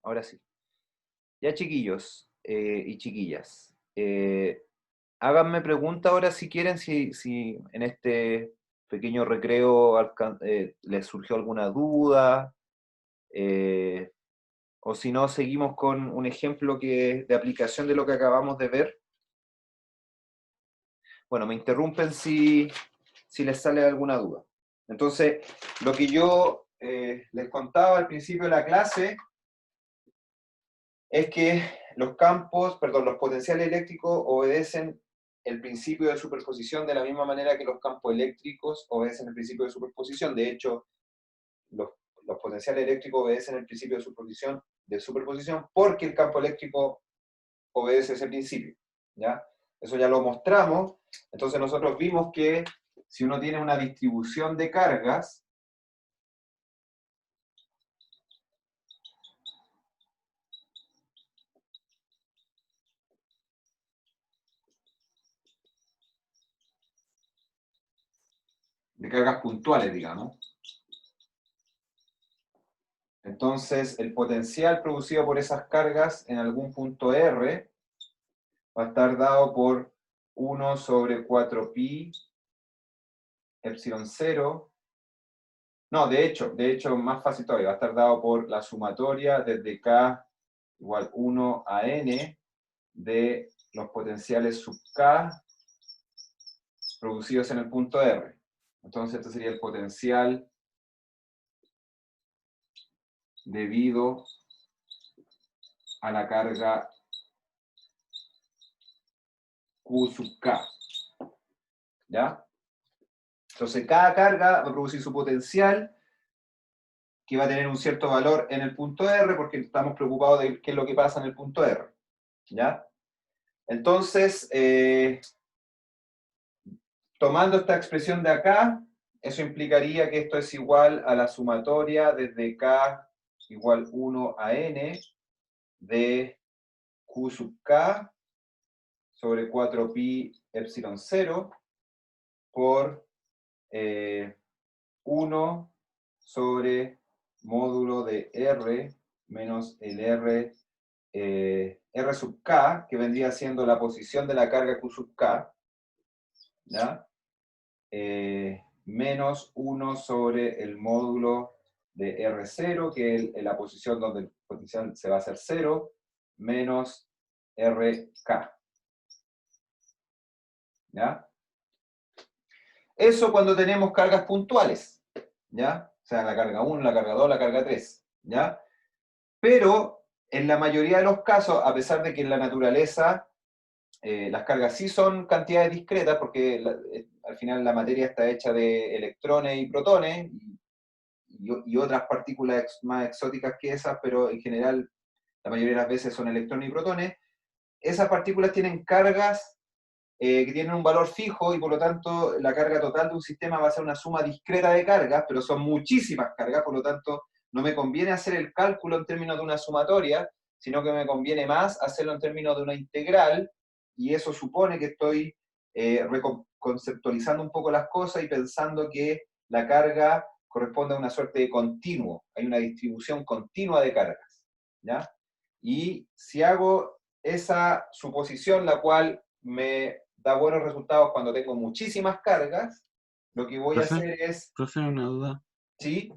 Ahora sí. Ya chiquillos y chiquillas, háganme preguntas ahora si quieren, si en este pequeño recreo les surgió alguna duda, eh, o si no, seguimos con un ejemplo de aplicación de lo que acabamos de ver. Bueno, me interrumpen si les sale alguna duda. Entonces, lo que yo les contaba al principio de la clase es que los potenciales eléctricos obedecen el principio de superposición de la misma manera que los campos eléctricos obedecen el principio de superposición. De hecho, los, los potenciales eléctricos obedecen el principio de superposición porque el campo eléctrico obedece ese principio. ¿Ya? Eso ya lo mostramos. Entonces nosotros vimos que si uno tiene una distribución de cargas, puntuales, digamos, entonces el potencial producido por esas cargas en algún punto R va a estar dado por 1 sobre 4pi epsilon 0. No, de hecho, más fácil todavía, va a estar dado por la sumatoria desde K igual 1 a N de los potenciales sub K producidos en el punto R. Entonces, este sería el potencial debido a la carga Q sub K. ¿Ya? Entonces, cada carga va a producir su potencial, que va a tener un cierto valor en el punto R, porque estamos preocupados de qué es lo que pasa en el punto R. ¿Ya? Entonces, tomando esta expresión de acá, eso implicaría que esto es igual a la sumatoria desde K igual 1 a N de Q sub K sobre 4pi epsilon 0 por 1 sobre módulo de R menos el R sub K, que vendría siendo la posición de la carga Q sub K, ¿ya? Menos 1 sobre el módulo de R0, que es la posición donde el potencial se va a hacer 0, menos RK. ¿Ya? Eso cuando tenemos cargas puntuales, ¿ya? O sea, la carga 1, la carga 2, la carga 3, ¿ya? Pero en la mayoría de los casos, a pesar de que en la naturaleza las cargas sí son cantidades discretas, porque al final la materia está hecha de electrones y protones, y otras partículas más exóticas que esas, pero en general la mayoría de las veces son electrones y protones. Esas partículas tienen cargas que tienen un valor fijo y por lo tanto la carga total de un sistema va a ser una suma discreta de cargas, pero son muchísimas cargas, por lo tanto no me conviene hacer el cálculo en términos de una sumatoria, sino que me conviene más hacerlo en términos de una integral, y eso supone que estoy reconceptualizando un poco las cosas y pensando que la carga corresponde a una suerte de continuo, hay una distribución continua de cargas, ¿ya? Y si hago esa suposición, la cual me da buenos resultados cuando tengo muchísimas cargas, lo que voy a Profe, hacer es, profe, una duda. ¿sí?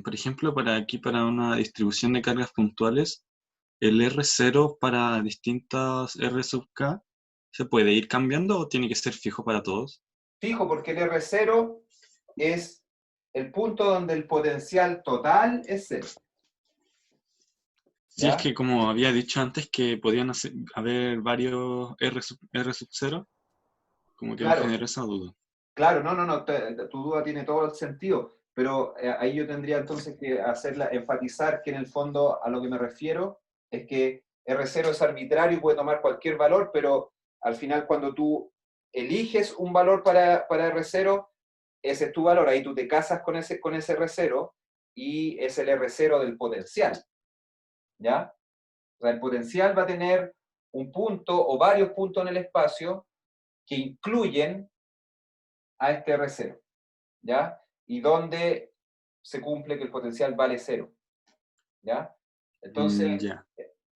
Por ejemplo, para una distribución de cargas puntuales, el R0 para distintas R sub K, ¿se puede ir cambiando o tiene que ser fijo para todos? Fijo, porque el R0 es el punto donde el potencial total es cero, Si es ¿ya? que, como había dicho antes, que podían haber varios R sub 0, como que me Claro, generó esa duda. claro, no, tu duda tiene todo el sentido, pero ahí yo tendría entonces que enfatizar que en el fondo a lo que me refiero es que R0 es arbitrario y puede tomar cualquier valor, pero al final cuando tú eliges un valor para R0, ese es tu valor, ahí tú te casas con ese R0 y es el R0 del potencial, ¿ya? O sea, el potencial va a tener un punto o varios puntos en el espacio que incluyen a este R0, ¿ya? Y donde se cumple que el potencial vale cero, ¿ya? Entonces, Ya.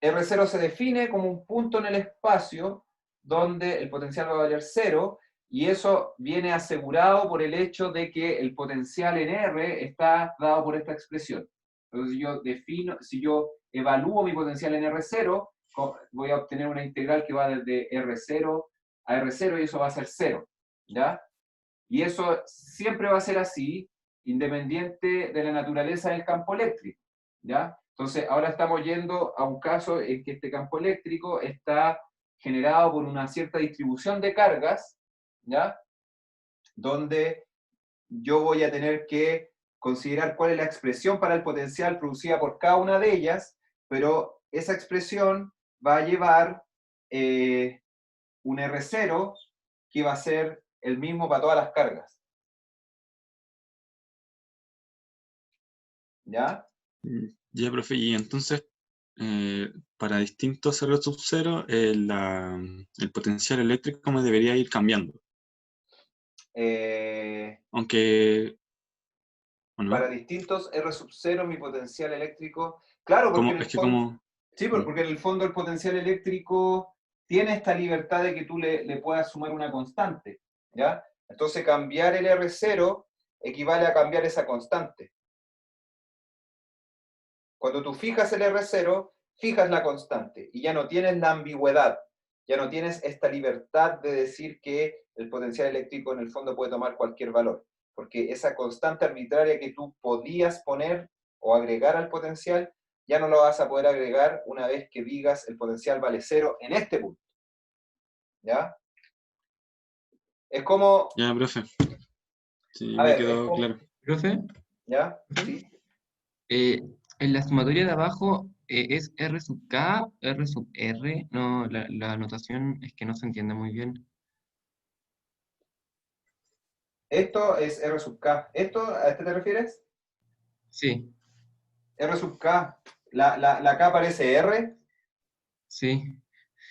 R0 se define como un punto en el espacio donde el potencial va a valer cero, y eso viene asegurado por el hecho de que el potencial en R está dado por esta expresión. Entonces, si yo evalúo mi potencial en R0, voy a obtener una integral que va desde R0 a R0 y eso va a ser cero, ¿ya? Y eso siempre va a ser así, independiente de la naturaleza del campo eléctrico, ¿ya? Entonces, ahora estamos yendo a un caso en que este campo eléctrico está generado por una cierta distribución de cargas, ¿ya? Donde yo voy a tener que considerar cuál es la expresión para el potencial producida por cada una de ellas, pero esa expresión va a llevar un R0 que va a ser el mismo para todas las cargas, ¿ya? Ya, profe, y entonces, para distintos R sub 0, el potencial eléctrico me debería ir cambiando. Eh, Aunque, ¿o para no? distintos R sub 0 mi potencial eléctrico, claro, porque en Es el que fondo, como... sí, porque en el fondo el potencial eléctrico tiene esta libertad de que tú le puedas sumar una constante, ¿ya? Entonces cambiar el R0 equivale a cambiar esa constante. Cuando tú fijas el R0, fijas la constante y ya no tienes la ambigüedad, ya no tienes esta libertad de decir que el potencial eléctrico en el fondo puede tomar cualquier valor, porque esa constante arbitraria que tú podías poner o agregar al potencial, ya no lo vas a poder agregar una vez que digas el potencial vale cero en este punto, ¿ya? Es como, Ya, profe, sí, a me ver, es quedó como, claro. Profe, ¿ya? profe, ¿Sí? en la sumatoria de abajo es R sub K, R sub R. No, la notación es que no se entiende muy bien. Esto es R sub K. ¿Esto, a este te refieres? Sí, R sub K. La K parece R. sí.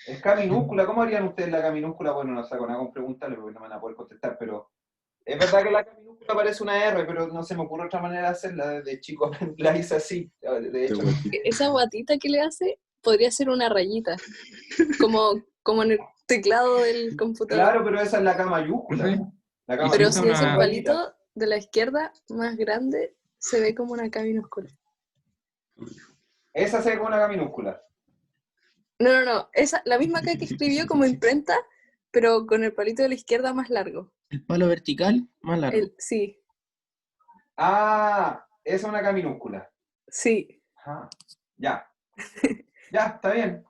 Es K minúscula, ¿cómo harían ustedes la K minúscula? Bueno, no saco nada con preguntarle porque no me van a poder contestar, pero es verdad que la K minúscula parece una R, pero no se me ocurre otra manera de hacerla. Desde chico la hice así, de hecho. Esa guatita que le hace podría ser una rayita, como en el teclado del computador. Claro, pero esa es la K mayúscula. Profe, La K ¿y si Pero usa si mayúscula es el son una... rayitas. palito de la izquierda más grande, se ve como una K minúscula. Esa se ve con una K minúscula. No. Esa, la misma K que escribió como imprenta, pero con el palito de la izquierda más largo. El palo vertical más largo. Sí, Ah, esa es una K minúscula. sí. Ah, ya. Ya, está bien.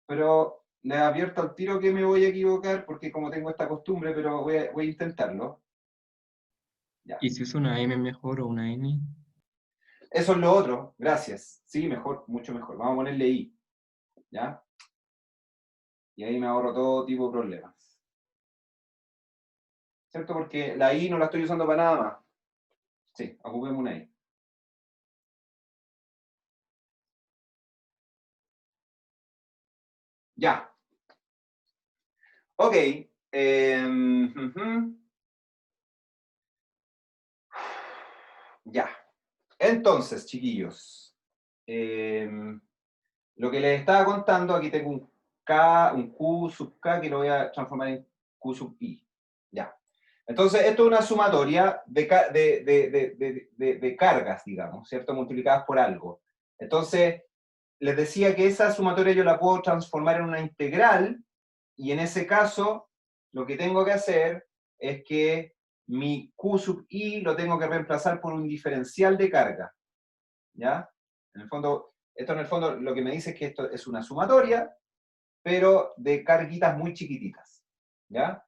Pero le advierto al tiro que me voy a equivocar porque como tengo esta costumbre, pero voy a intentarlo. Ya. ¿Y si usa una M mejor o una N? Eso es lo otro, gracias. Sí, mejor, mucho mejor. Vamos a ponerle I, ¿ya? Y ahí me ahorro todo tipo de problemas. ¿Cierto? Porque la I no la estoy usando para nada más. Sí, ocupemos una I. Ya. Ok. Ujú. Ya. Entonces, chiquillos. Lo que les estaba contando, aquí tengo un K, un Q sub K que lo voy a transformar en Q sub I. Ya. Entonces, esto es una sumatoria de cargas, digamos, ¿cierto? Multiplicadas por algo. Entonces, les decía que esa sumatoria yo la puedo transformar en una integral, y en ese caso, lo que tengo que hacer es que mi Q sub I lo tengo que reemplazar por un diferencial de carga, ¿ya? En el fondo, esto en el fondo lo que me dice es que esto es una sumatoria, pero de carguitas muy chiquititas, ¿ya?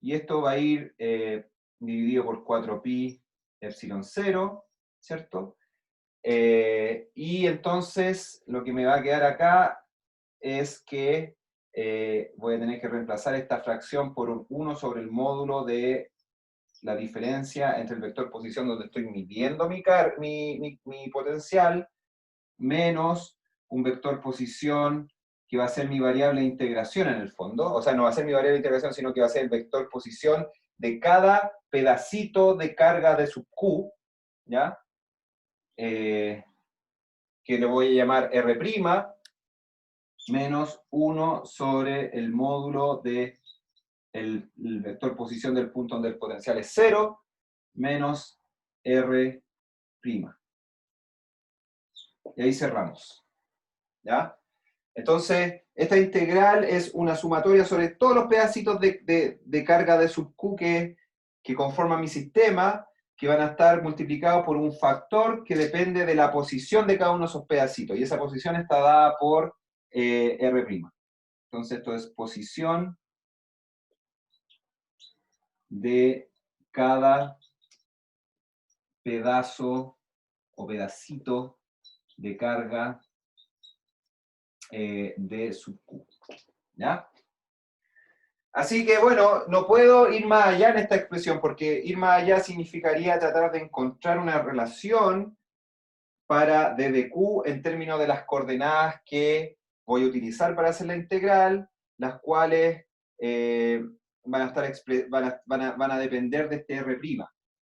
Y esto va a ir dividido por 4pi epsilon 0, ¿cierto? Y entonces lo que me va a quedar acá es que voy a tener que reemplazar esta fracción por un 1 sobre el módulo de la diferencia entre el vector posición donde estoy midiendo mi potencial, menos un vector posición que va a ser mi variable de integración en el fondo. O sea, no va a ser mi variable de integración, sino que va a ser el vector posición de cada pedacito de carga de sub Q, ¿ya? que le voy a llamar R', menos 1 sobre el módulo de el vector posición del punto donde el potencial es 0, menos R'. Y ahí cerramos. ¿Ya? Entonces, esta integral es una sumatoria sobre todos los pedacitos de carga de sub Q que conforman mi sistema, que van a estar multiplicados por un factor que depende de la posición de cada uno de esos pedacitos. Y esa posición está dada por R'. Entonces, esto es posición de cada pedazo o pedacito de carga de sub Q. ¿Ya? Así que, bueno, no puedo ir más allá en esta expresión, porque ir más allá significaría tratar de encontrar una relación para d de Q en términos de las coordenadas que voy a utilizar para hacer la integral, las cuales van a depender de este R',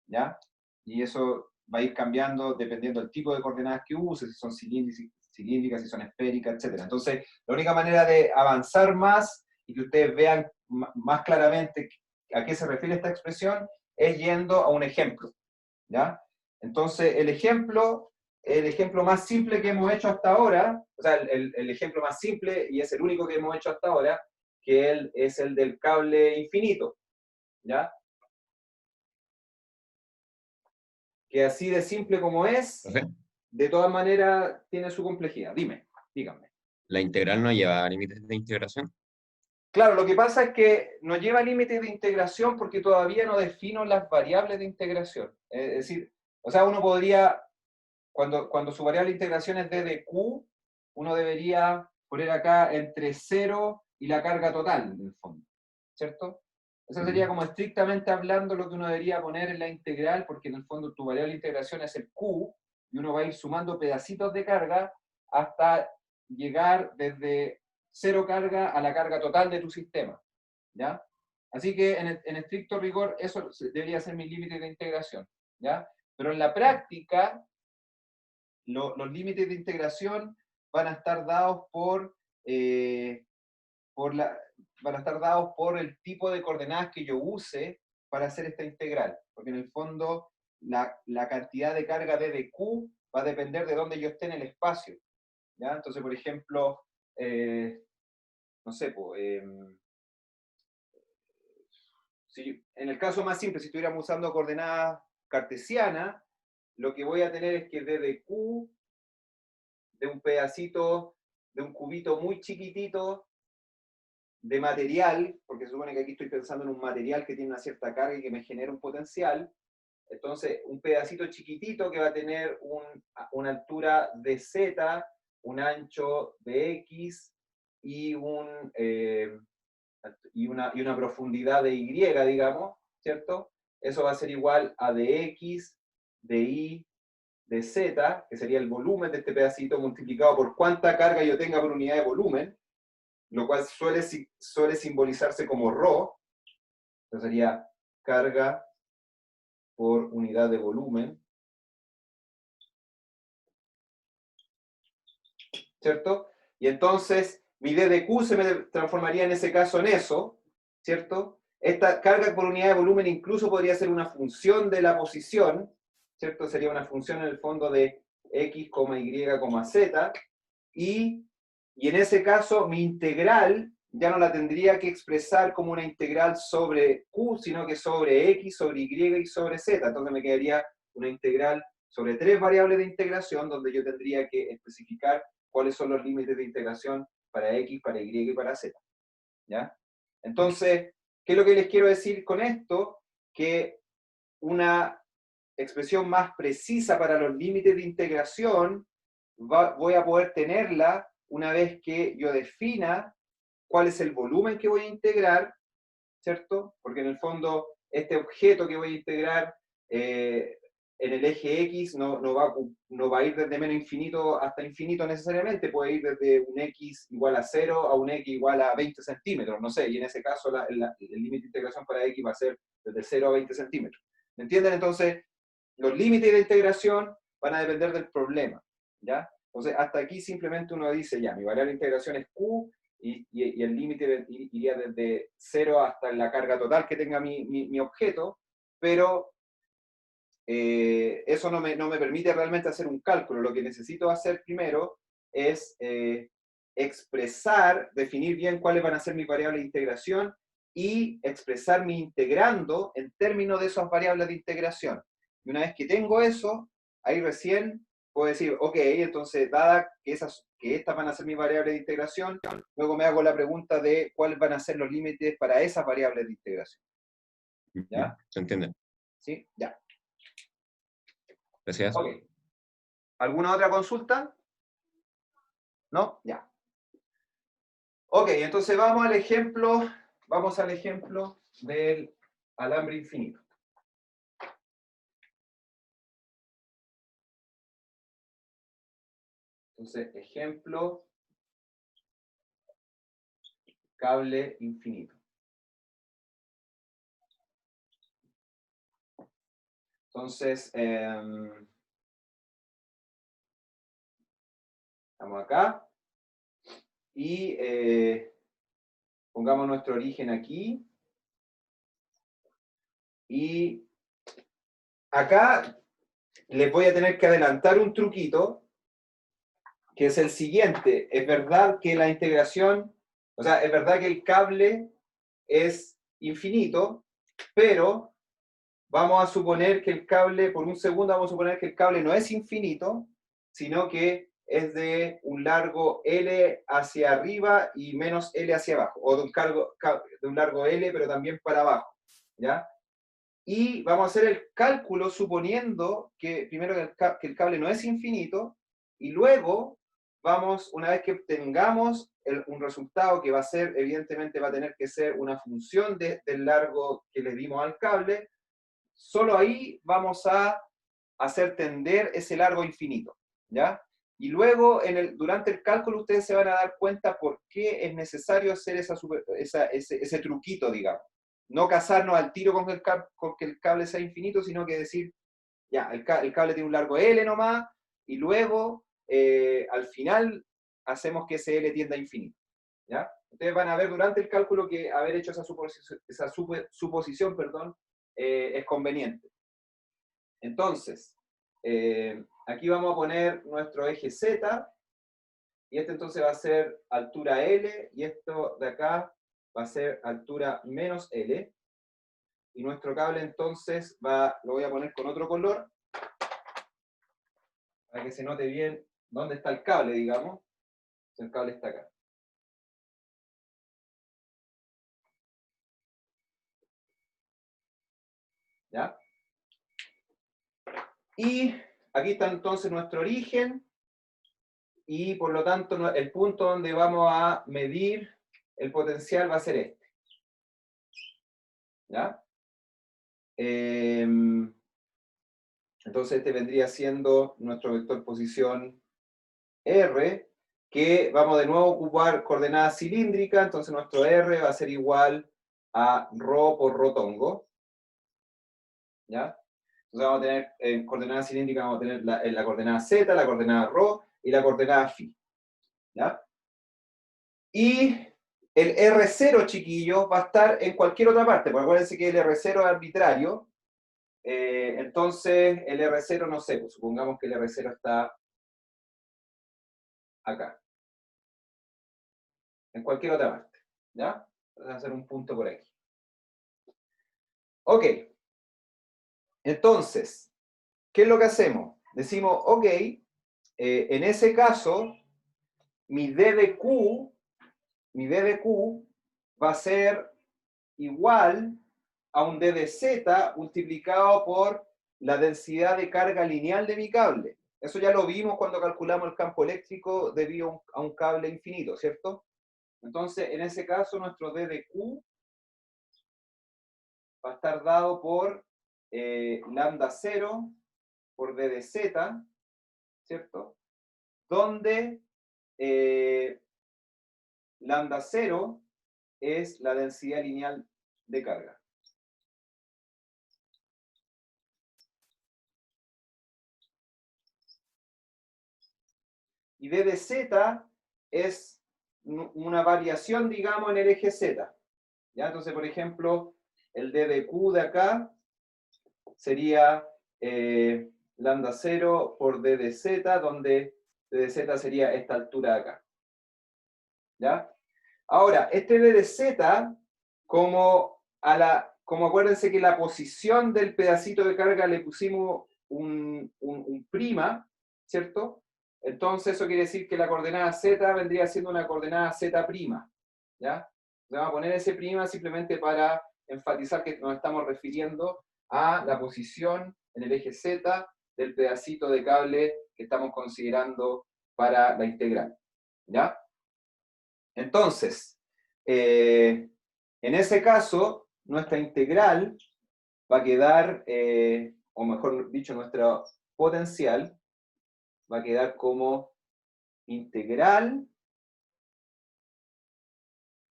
¿ya? Y eso va a ir cambiando dependiendo del tipo de coordenadas que use, si son cilíndricas, si son esféricas, etc. Entonces, la única manera de avanzar más y que ustedes vean más claramente a qué se refiere esta expresión es yendo a un ejemplo, ¿ya? Entonces, el ejemplo más simple que hemos hecho hasta ahora, o sea, el ejemplo más simple, y es el único que hemos hecho hasta ahora, que es el del cable infinito, ¿ya? Que así de simple como es, ¿Profe? de todas maneras tiene su complejidad. Díganme. ¿La integral no lleva límites de integración? Claro, lo que pasa es que no lleva límites de integración porque todavía no defino las variables de integración. Es decir, o sea, uno podría, cuando su variable de integración es d de Q, uno debería poner acá entre 0 y la carga total, en el fondo. ¿Cierto? Eso sería como estrictamente hablando lo que uno debería poner en la integral, porque en el fondo tu variable de integración es el Q, y uno va a ir sumando pedacitos de carga hasta llegar desde 0 carga a la carga total de tu sistema. ¿Ya? Así que en estricto rigor eso debería ser mi límite de integración. ¿Ya? Pero en la práctica, los límites de integración van a estar dados van a estar dados por el tipo de coordenadas que yo use para hacer esta integral. Porque en el fondo la cantidad de carga d de Q va a depender de dónde yo esté en el espacio. ¿Ya? Entonces, por ejemplo, no sé, en el caso más simple, si estuviéramos usando coordenadas cartesianas, lo que voy a tener es que d de Q, de un pedacito, de un cubito muy chiquitito, de material, porque se supone que aquí estoy pensando en un material que tiene una cierta carga y que me genera un potencial, entonces un pedacito chiquitito que va a tener una altura de z, un ancho de x y una profundidad de y, digamos, ¿cierto? Eso va a ser igual a de x, de y, de z, que sería el volumen de este pedacito multiplicado por cuánta carga yo tenga por unidad de volumen, lo cual suele simbolizarse como ρ, entonces sería carga por unidad de volumen, ¿cierto? Y entonces mi d de Q se me transformaría en ese caso en eso, ¿cierto? Esta carga por unidad de volumen incluso podría ser una función de la posición, ¿cierto? Sería una función en el fondo de x, y, z, y en ese caso mi integral ya no la tendría que expresar como una integral sobre Q, sino que sobre X, sobre Y y sobre Z. Entonces me quedaría una integral sobre 3 variables de integración, donde yo tendría que especificar cuáles son los límites de integración para X, para Y y para Z. ¿Ya? Entonces, ¿qué es lo que les quiero decir con esto? Que una expresión más precisa para los límites de integración voy a poder tenerla una vez que yo defina cuál es el volumen que voy a integrar, ¿cierto? Porque en el fondo este objeto que voy a integrar en el eje X no va a ir desde menos infinito hasta infinito necesariamente, puede ir desde un X igual a 0 a un X igual a 20 centímetros, no sé, y en ese caso el límite de integración para X va a ser desde 0 a 20 centímetros. ¿Me entienden? Entonces, los límites de integración van a depender del problema, ¿ya? Entonces, hasta aquí simplemente uno dice, ya, mi variable de integración es Q, y el límite iría desde 0 hasta la carga total que tenga mi objeto, pero eso no me permite realmente hacer un cálculo. Lo que necesito hacer primero es expresar, definir bien cuáles van a ser mis variables de integración y expresar mi integrando en términos de esas variables de integración. Y una vez que tengo eso, ahí recién puedo decir, ok, entonces dada que estas van a ser mis variables de integración, luego me hago la pregunta de cuáles van a ser los límites para esas variables de integración. ¿Ya? ¿Se entiende? ¿Sí? Ya. Gracias. Ok. ¿Alguna otra consulta? ¿No? Ya. Ok, entonces vamos al ejemplo del alambre infinito. Entonces, ejemplo, cable infinito. Entonces, estamos acá y pongamos nuestro origen aquí. Y acá les voy a tener que adelantar un truquito, que es el siguiente. Es verdad que la integración, o sea, es verdad que el cable es infinito, pero vamos a suponer que el cable, por un segundo vamos a suponer que el cable no es infinito, sino que es de un largo L hacia arriba y menos L hacia abajo, o de un largo L, pero también para abajo, ¿ya? Y vamos a hacer el cálculo suponiendo que primero que el cable no es infinito, y luego vamos, una vez que obtengamos un resultado que va a ser, evidentemente va a tener que ser una función del largo que le dimos al cable, solo ahí vamos a hacer tender ese largo infinito, ¿ya? Y luego, durante el cálculo, ustedes se van a dar cuenta por qué es necesario hacer ese truquito, digamos. No casarnos al tiro con que el cable sea infinito, sino que decir, ya, el cable tiene un largo L nomás, y luego, al final, hacemos que ese L tienda a infinito, ¿ya? Ustedes van a ver durante el cálculo que haber hecho esa suposición, perdón, es conveniente. Entonces, aquí vamos a poner nuestro eje Z, y este entonces va a ser altura L, y esto de acá va a ser altura menos L, y nuestro cable entonces lo voy a poner con otro color, para que se note bien dónde está el cable, digamos. El cable está acá. ¿Ya? Y aquí está entonces nuestro origen, y por lo tanto el punto donde vamos a medir el potencial va a ser este. ¿Ya? Entonces este vendría siendo nuestro vector posición R, que vamos de nuevo a ocupar coordenada cilíndrica, entonces nuestro R va a ser igual a ρ por rotongo. ¿Ya? Entonces vamos a tener en coordenada cilíndrica, vamos a tener la coordenada Z, la coordenada ρ y la coordenada φ. ¿Ya? Y el R0, chiquillos, va a estar en cualquier otra parte, porque acuérdense que el R0 es arbitrario. Entonces el R0, no sé, pues supongamos que el R0 está acá, en cualquier otra parte, ¿ya? Vamos a hacer un punto por aquí. Ok, entonces, ¿qué es lo que hacemos? Decimos, ok, en ese caso, mi D de Q va a ser igual a un D de Z multiplicado por la densidad de carga lineal de mi cable. Eso ya lo vimos cuando calculamos el campo eléctrico debido a un cable infinito, ¿cierto? Entonces, en ese caso, nuestro D de Q va a estar dado por lambda 0 por D de Z, ¿cierto? Donde lambda 0 es la densidad lineal de carga. y d de z es una variación, digamos, en el eje z. ¿Ya? Entonces, por ejemplo, el d de q de acá sería lambda 0 por d de z, donde d de z sería esta altura de acá. ¿Ya? Ahora, este d de z, como acuérdense que la posición del pedacito de carga le pusimos un prima, ¿cierto? Entonces eso quiere decir que la coordenada z vendría siendo una coordenada z', ¿ya? Le vamos a poner ese prima simplemente para enfatizar que nos estamos refiriendo a la posición en el eje z del pedacito de cable que estamos considerando para la integral, ¿ya? Entonces, en ese caso, nuestra integral va a quedar, o mejor dicho, nuestra potencial va a quedar como integral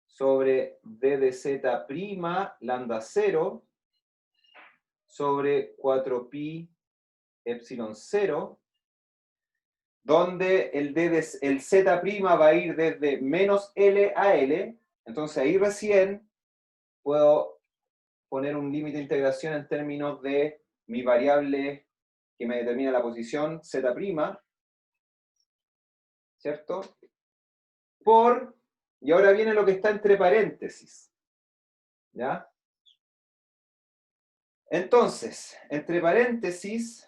sobre d de z' lambda 0 sobre 4pi epsilon 0, donde el z' va a ir desde menos L a L, entonces ahí recién puedo poner un límite de integración en términos de mi variable que me determina la posición z', ¿cierto? Y ahora viene lo que está entre paréntesis, ¿ya? Entonces, entre paréntesis,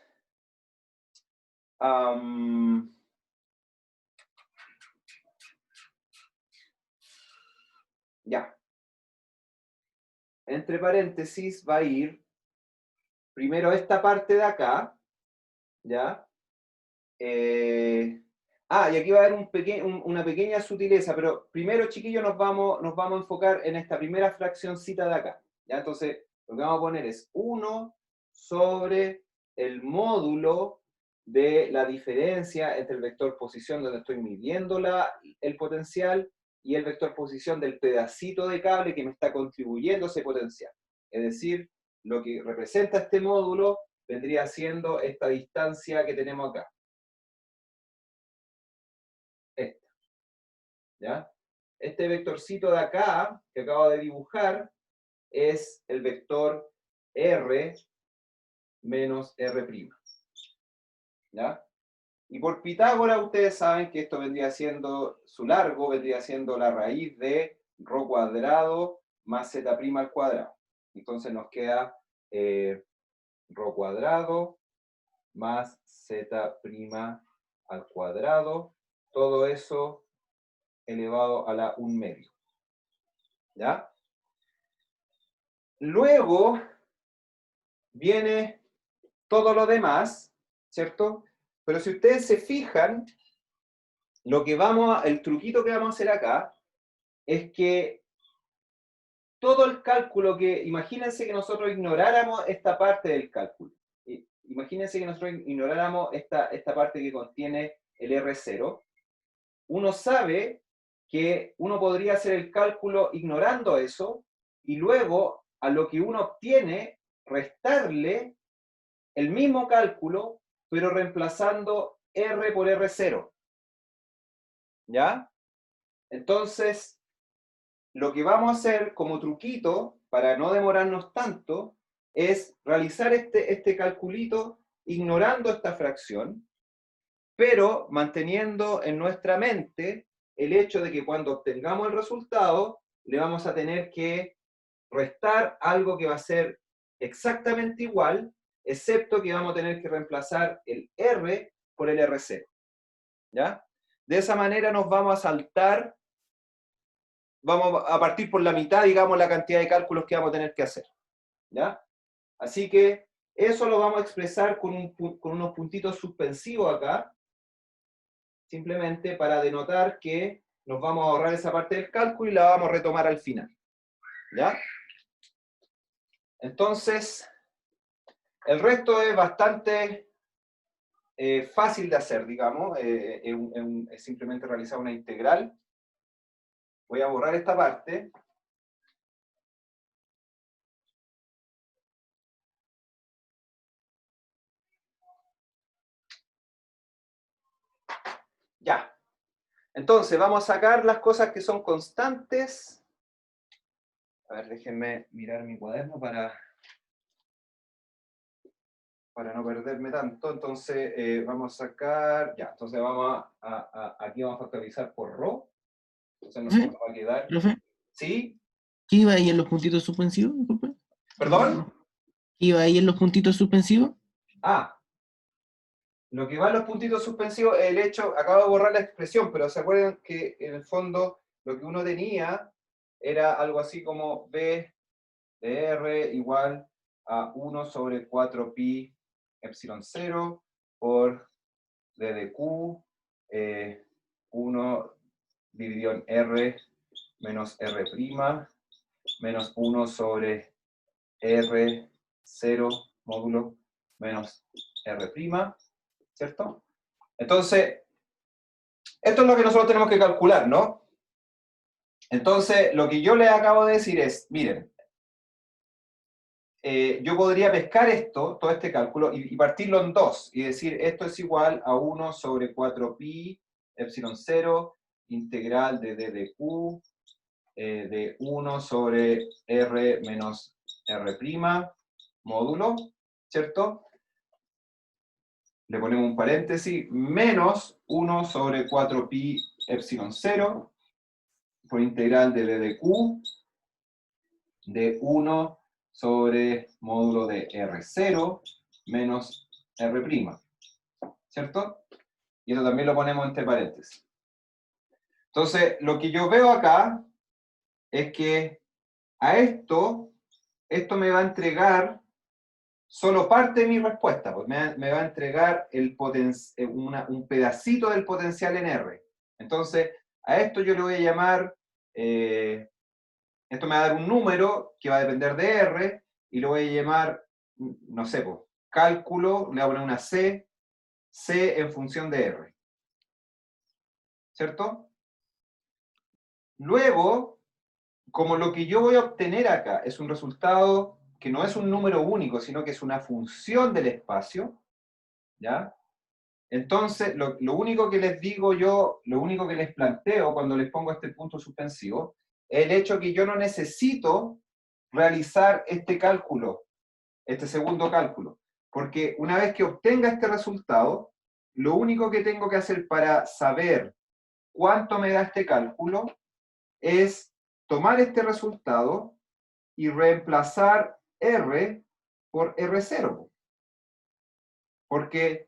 ya. Entre paréntesis va a ir primero esta parte de acá, ¿ya? Y aquí va a haber una pequeña sutileza, pero primero, chiquillos, nos vamos a enfocar en esta primera fraccioncita de acá, ¿ya? Entonces, lo que vamos a poner es 1 sobre el módulo de la diferencia entre el vector posición, donde estoy midiendo el potencial, y el vector posición del pedacito de cable que me está contribuyendo ese potencial. Es decir, lo que representa este módulo vendría siendo esta distancia que tenemos acá. Esta, ¿ya? Este vectorcito de acá, que acabo de dibujar, es el vector R menos R', ¿ya? Y por Pitágoras ustedes saben que esto vendría siendo, su largo vendría siendo la raíz de ρ cuadrado más z' al cuadrado. Entonces nos queda ρ cuadrado más z' al cuadrado, todo eso elevado a la 1/2. ¿Ya? Luego viene todo lo demás, ¿cierto? Pero si ustedes se fijan, el truquito que vamos a hacer acá es que todo el cálculo imagínense que nosotros ignoráramos esta parte del cálculo. Imagínense que nosotros ignoráramos esta parte que contiene el R0. Uno sabe que uno podría hacer el cálculo ignorando eso, y luego a lo que uno obtiene, restarle el mismo cálculo, pero reemplazando R por R0. ¿Ya? Entonces, lo que vamos a hacer como truquito, para no demorarnos tanto, es realizar este calculito ignorando esta fracción, pero manteniendo en nuestra mente el hecho de que cuando obtengamos el resultado, le vamos a tener que restar algo que va a ser exactamente igual, excepto que vamos a tener que reemplazar el R por el R0. ¿Ya? De esa manera nos vamos a saltar, vamos a partir por la mitad, digamos, la cantidad de cálculos que vamos a tener que hacer. ¿Ya? Así que eso lo vamos a expresar con unos puntitos suspensivos acá, simplemente para denotar que nos vamos a ahorrar esa parte del cálculo y la vamos a retomar al final. ¿Ya? Entonces, el resto es bastante fácil de hacer, digamos. Es simplemente realizar una integral. Voy a borrar esta parte. Ya. Entonces, vamos a sacar las cosas que son constantes. A ver, déjenme mirar mi cuaderno para no perderme tanto. Entonces, vamos a sacar, ya, entonces vamos aquí vamos a factorizar por ρ. Entonces nos va a quedar, Profe, ¿sí? ¿qué iba ahí en los puntitos suspensivos? Disculpe. ¿Perdón? ¿Qué iba ahí en los puntitos suspensivos? Ah, lo que va en los puntitos suspensivos es el hecho, acabo de borrar la expresión, pero ¿se acuerdan que en el fondo lo que uno tenía era algo así como B de R igual a 1 sobre 4pi epsilon 0 por D de Q, 1 dividido en R menos R' menos 1 sobre R0 módulo menos R', ¿cierto? Entonces, esto es lo que nosotros tenemos que calcular, ¿no? Entonces, lo que yo les acabo de decir es, miren, yo podría pescar esto, todo este cálculo, y partirlo en dos, y decir, esto es igual a 1 sobre 4pi epsilon 0 integral de d de q de 1 sobre r menos r' módulo, ¿cierto? Le ponemos un paréntesis, menos 1 sobre 4pi epsilon 0 por integral de d de q de 1 sobre módulo de R0 menos R', ¿cierto? Y eso también lo ponemos entre paréntesis. Entonces, lo que yo veo acá es que a esto me va a entregar solo parte de mi respuesta, pues me va a entregar un pedacito del potencial en R. Entonces, a esto yo le voy a llamar, esto me va a dar un número que va a depender de R, y lo voy a llamar, no sé, pues, cálculo, le voy a poner una C en función de R. ¿Cierto? Luego, como lo que yo voy a obtener acá es un resultado que no es un número único, sino que es una función del espacio, ¿ya? Entonces, lo único que les digo yo, lo único que les planteo cuando les pongo este punto suspensivo, es el hecho que yo no necesito realizar este cálculo, este segundo cálculo, porque una vez que obtenga este resultado, lo único que tengo que hacer para saber cuánto me da este cálculo es tomar este resultado y reemplazar R por R0. Porque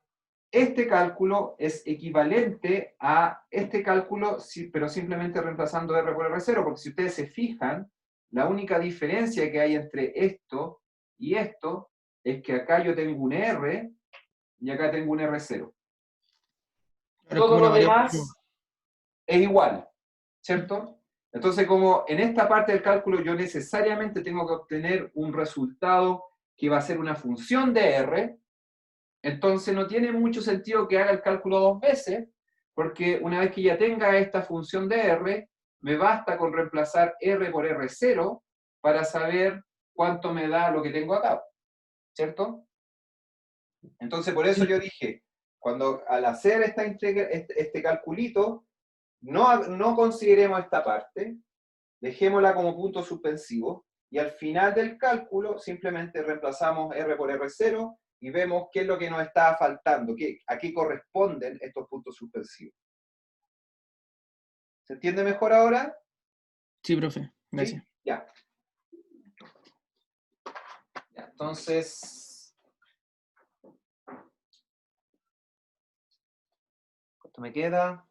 este cálculo es equivalente a este cálculo, pero simplemente reemplazando R por R0, porque si ustedes se fijan, la única diferencia que hay entre esto y esto es que acá yo tengo un R y acá tengo un R0. Pero es Todo como una lo variable. demás es igual, ¿cierto? Entonces, como en esta parte del cálculo yo necesariamente tengo que obtener un resultado que va a ser una función de R, entonces no tiene mucho sentido que haga el cálculo dos veces, porque una vez que ya tenga esta función de R, me basta con reemplazar R por R0 para saber cuánto me da lo que tengo acá, ¿cierto? Entonces, por eso yo dije, cuando al hacer este calculito, no consideremos esta parte, dejémosla como punto suspensivo, y al final del cálculo simplemente reemplazamos R por R0 y vemos qué es lo que nos está faltando, a qué corresponden estos puntos suspensivos. ¿Se entiende mejor ahora? Sí, profe, gracias. ¿Sí? Ya. Entonces, ¿cuánto me queda?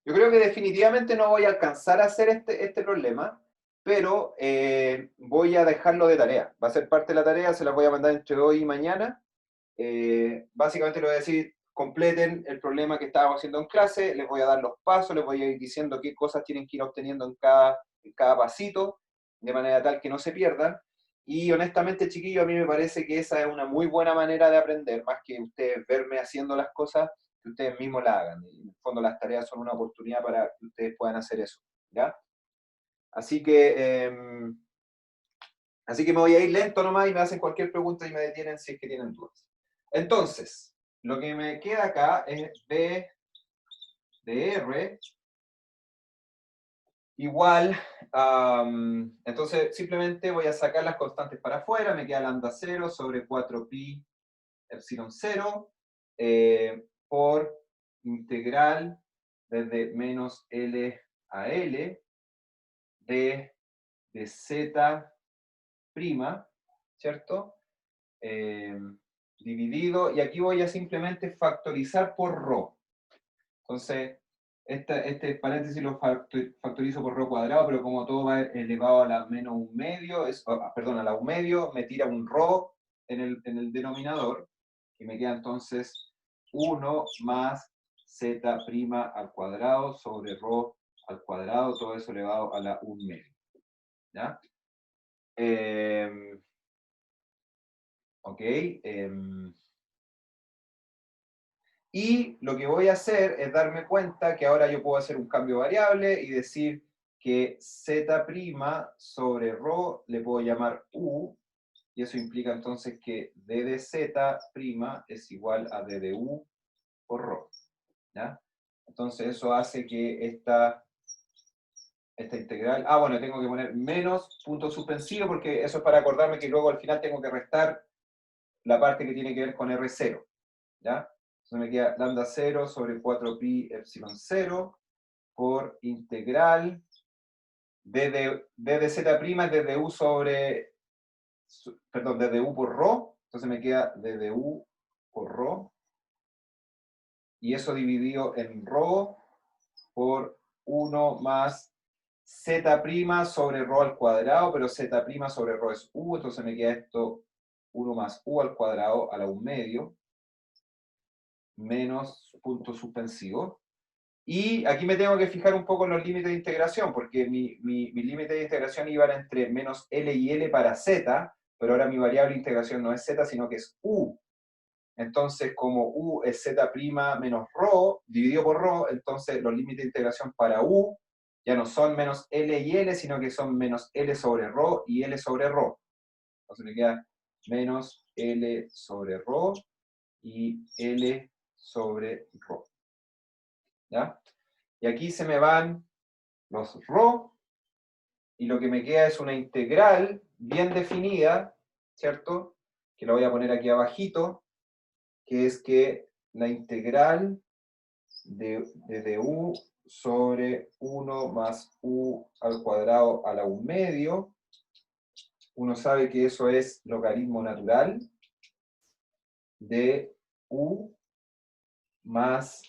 Yo creo que definitivamente no voy a alcanzar a hacer este problema, pero voy a dejarlo de tarea. Va a ser parte de la tarea, se la voy a mandar entre hoy y mañana. Básicamente les voy a decir, completen el problema que estábamos haciendo en clase, les voy a dar los pasos, les voy a ir diciendo qué cosas tienen que ir obteniendo en cada pasito, de manera tal que no se pierdan. Y honestamente, chiquillos, a mí me parece que esa es una muy buena manera de aprender, más que ustedes verme haciendo las cosas, que ustedes mismos la hagan. Y en el fondo las tareas son una oportunidad para que ustedes puedan hacer eso, ¿ya? Así que me voy a ir lento nomás y me hacen cualquier pregunta y me detienen si es que tienen dudas. Entonces, lo que me queda acá es B de R igual, entonces simplemente voy a sacar las constantes para afuera, me queda lambda 0 sobre 4pi epsilon 0 por integral desde menos L a L de z prima, ¿cierto? Dividido, y aquí voy a simplemente factorizar por ρ. Entonces, este paréntesis lo factorizo por ρ cuadrado, pero como todo va elevado a la menos un medio, perdón, a la un medio, me tira un ρ en el denominador, y me queda entonces 1 más z' al cuadrado sobre ρ al cuadrado, todo eso elevado a la un medio. ¿Ya? Ok. Y lo que voy a hacer es darme cuenta que ahora yo puedo hacer un cambio variable y decir que z' sobre ρ le puedo llamar u, y eso implica entonces que d de z' es igual a d de u por ρ. ¿Ya? Entonces eso hace que esta integral... bueno, tengo que poner menos punto suspensivo, porque eso es para acordarme que luego al final tengo que restar la parte que tiene que ver con R0. ¿Ya? Entonces me queda lambda 0 sobre 4pi epsilon 0 por integral d de z' es d de u sobre... Perdón, d de u por ρ. Entonces me queda d de u por ρ. Y eso dividido en ρ por 1 más z' sobre ρ al cuadrado, pero z' sobre ρ es u, entonces me queda esto 1 más u al cuadrado a la 1 medio, menos punto suspensivo. Y aquí me tengo que fijar un poco en los límites de integración, porque mi límite de integración iban entre menos L y L para Z, pero ahora mi variable de integración no es Z, sino que es U. Entonces, como U es Z' menos ρ, dividido por ρ, entonces los límites de integración para U ya no son menos L y L, sino que son menos L sobre ρ y L sobre ρ. Entonces me queda menos L sobre ρ y L sobre ρ. ¿Ya? Y aquí se me van los ρ, y lo que me queda es una integral bien definida, ¿cierto? Que la voy a poner aquí abajito, que es que la integral de u sobre 1 más u al cuadrado a la 1 medio, uno sabe que eso es logaritmo natural de u más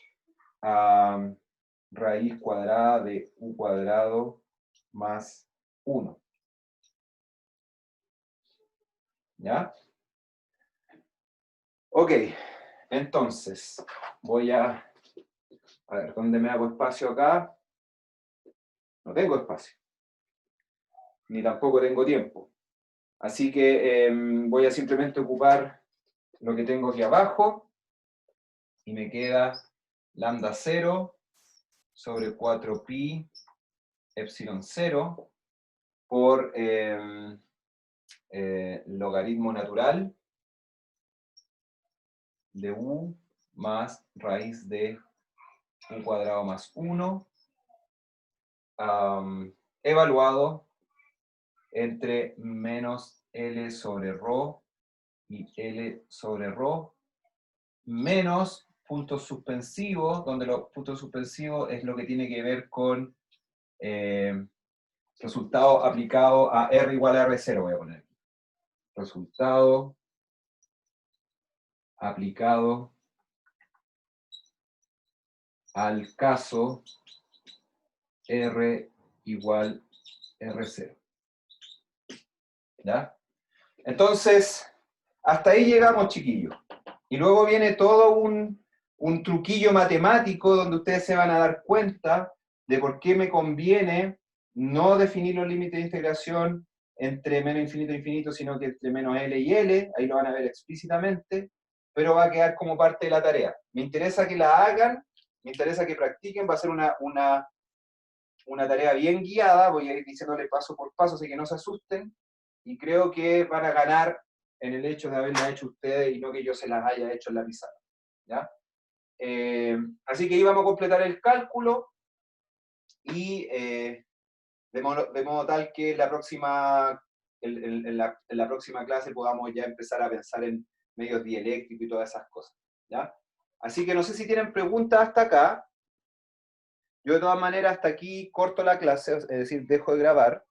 raíz cuadrada de u cuadrado más 1. ¿Ya? Ok, entonces, voy a ver, ¿dónde me hago espacio acá? No tengo espacio, ni tampoco tengo tiempo. Así que voy a simplemente ocupar lo que tengo aquí abajo, y me queda lambda 0 sobre 4pi epsilon 0 por logaritmo natural de u más raíz de u cuadrado más 1, evaluado entre menos L sobre ρ y L sobre ρ, menos puntos suspensivos, donde los puntos suspensivos es lo que tiene que ver con resultado aplicado a R igual a R0, voy a poner. Resultado aplicado al caso R igual R0. ¿Ya? Entonces, hasta ahí llegamos, chiquillos. Y luego viene todo un truquillo matemático donde ustedes se van a dar cuenta de por qué me conviene no definir los límites de integración entre menos infinito e infinito, sino que entre menos L y L, ahí lo van a ver explícitamente, pero va a quedar como parte de la tarea. Me interesa que la hagan, me interesa que practiquen, va a ser una tarea bien guiada, voy a ir diciéndole paso por paso, así que no se asusten, y creo que van a ganar en el hecho de haberla hecho ustedes y no que yo se las haya hecho en la pizarra. ¿Ya? Así que íbamos a completar el cálculo y de modo tal que en la próxima clase podamos ya empezar a pensar en medios dieléctricos y todas esas cosas, ¿ya? Así que no sé si tienen preguntas hasta acá. Yo de todas maneras hasta aquí corto la clase, es decir, dejo de grabar.